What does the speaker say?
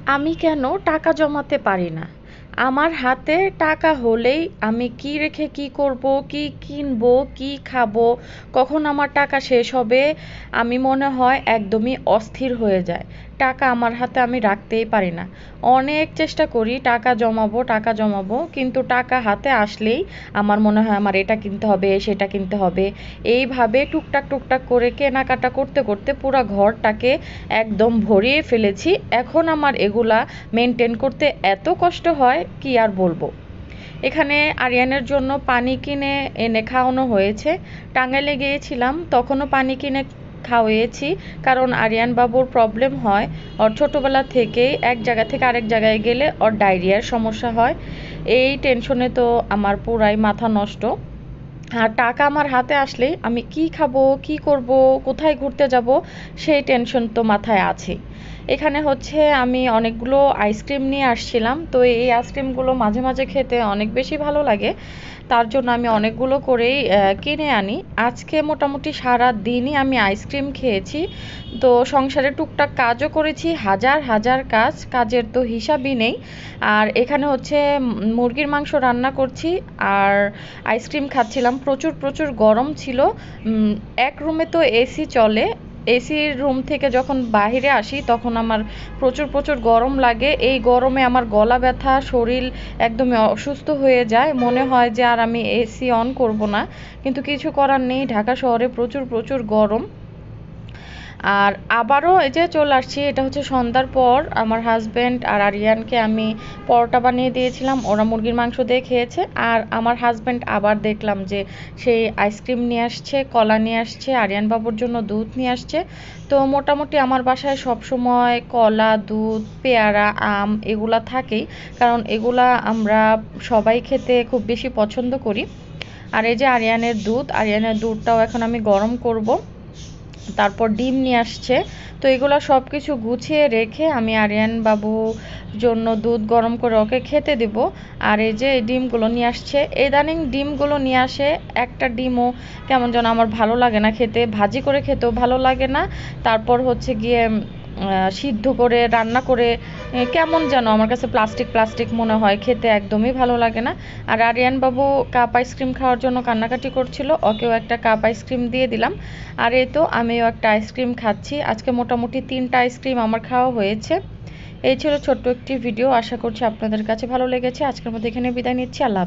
আমি কেন টাকা জমাতে পারি না? আমার হাতে টাকা হলেই আমি কি রেখে কি করব, কি কিনবো, কি খাবো, কখন আমার টাকা শেষ হবে, আমি মনে হয় একদমই অস্থির হয়ে যায়। টাকা আমার হাতে আমি রাখতেই পারি না। অনেক চেষ্টা করি টাকা জমাবো, টাকা জমাবো, কিন্তু টাকা হাতে আসলেই আমার মনে হয় আমার এটা কিনতে হবে, সেটা কিনতে হবে। এইভাবে টুকটাক টুকটাক করে কেনাকাটা করতে করতে পুরা ঘরটাকে একদম ভরিয়ে ফেলেছি। এখন আমার এগুলা মেনটেন করতে এত কষ্ট হয় কি আর বলবো। এখানে আরিয়ানের জন্য পানি কিনে এনে খাওয়ানো হয়েছে। টাঙ্গাইলে গিয়েছিলাম তখনও পানি কিনে খাওয়িয়েছি, কারণ আরিয়ান বাবুর প্রবলেম হয়। ওর ছোটোবেলা থেকেই এক জায়গা থেকে আরেক জায়গায় গেলে ওর ডায়রিয়ার সমস্যা হয়। এই টেনশনে তো আমার পুরাই মাথা নষ্ট। আর টাকা আমার হাতে আসলেই আমি কি খাবো, কি করব, কোথায় ঘুরতে যাব, সেই টেনশন তো মাথায় আছেই। এখানে হচ্ছে আমি অনেকগুলো আইসক্রিম নিয়ে আসছিলাম, তো এই আইসক্রিমগুলো মাঝে মাঝে খেতে অনেক বেশি ভালো লাগে। তার জন্য আমি অনেকগুলো করেই কিনে আনি। আজকে মোটামুটি সারা দিনই আমি আইসক্রিম খেয়েছি। তো সংসারে টুকটাক কাজও করেছি, হাজার হাজার কাজ, কাজের তো হিসাবই নেই। আর এখানে হচ্ছে মুরগির মাংস রান্না করছি আর আইসক্রিম খাচ্ছিলাম। প্রচুর প্রচুর গরম ছিল। এক রুমে তো এসি চলে, এসির রুম থেকে যখন বাহিরে আসি তখন আমার প্রচুর প্রচুর গরম লাগে। এই গরমে আমার গলা ব্যথা, শরীর একদমই অসুস্থ হয়ে যায়, মনে হয় যে আর আমি এসি অন করব না। কিন্তু কিছু করার নেই, ঢাকা শহরে প্রচুর প্রচুর গরম। আর আবারও এই যে চলে আসছি, এটা হচ্ছে সন্ধ্যার পর। আমার হাজব্যান্ড আর আরিয়ানকে আমি পরোটা বানিয়ে দিয়েছিলাম, ওরা মুরগির মাংস দিয়ে খেয়েছে। আর আমার হাজব্যান্ড আবার দেখলাম যে সেই আইসক্রিম নিয়ে আসছে, কলা নিয়ে আসছে, আরিয়ান বাবুর জন্য দুধ নিয়ে আসছে। তো মোটামুটি আমার বাসায় সব সময় কলা, দুধ, পেয়ারা, আম এগুলা থাকেই, কারণ এগুলা আমরা সবাই খেতে খুব বেশি পছন্দ করি। আর এই যে আরিয়ানের দুধ, আরিয়ানের দুধটাও এখন আমি গরম করব। তারপর ডিম নিয়ে আসছে। তো এগুলো সব কিছু গুছিয়ে রেখে আমি আরিয়ান বাবুর জন্য দুধ গরম করে ওকে খেতে দেব। আর এই যে এই ডিমগুলো নিয়ে আসছে, ইদানিং ডিমগুলো নিয়ে আসে, একটা ডিমও কেমন যেন আমার ভালো লাগে না খেতে, ভাজি করে খেতেও ভালো লাগে না। তারপর হচ্ছে গিয়ে সিদ্ধ করে রান্না করে কেমন যেন আমার কাছে প্লাস্টিক প্লাস্টিক মনে হয়, খেতে একদমই ভালো লাগে না। আর আরিয়ান বাবু কাপ আইসক্রিম খাওয়ার জন্য কান্নাকাটি করছিল, ওকেও একটা কাপ আইসক্রিম দিয়ে দিলাম। আর এই তো আমিও একটা আইসক্রিম খাচ্ছি। আজকে মোটামুটি 3টা আইসক্রিম আমার খাওয়া হয়েছে। এই ছিল ছোট্ট একটি ভিডিও, আশা করছি আপনাদের কাছে ভালো লেগেছে। আজকের মধ্যে এখানে বিদায় নিচ্ছি। আল্লাহ।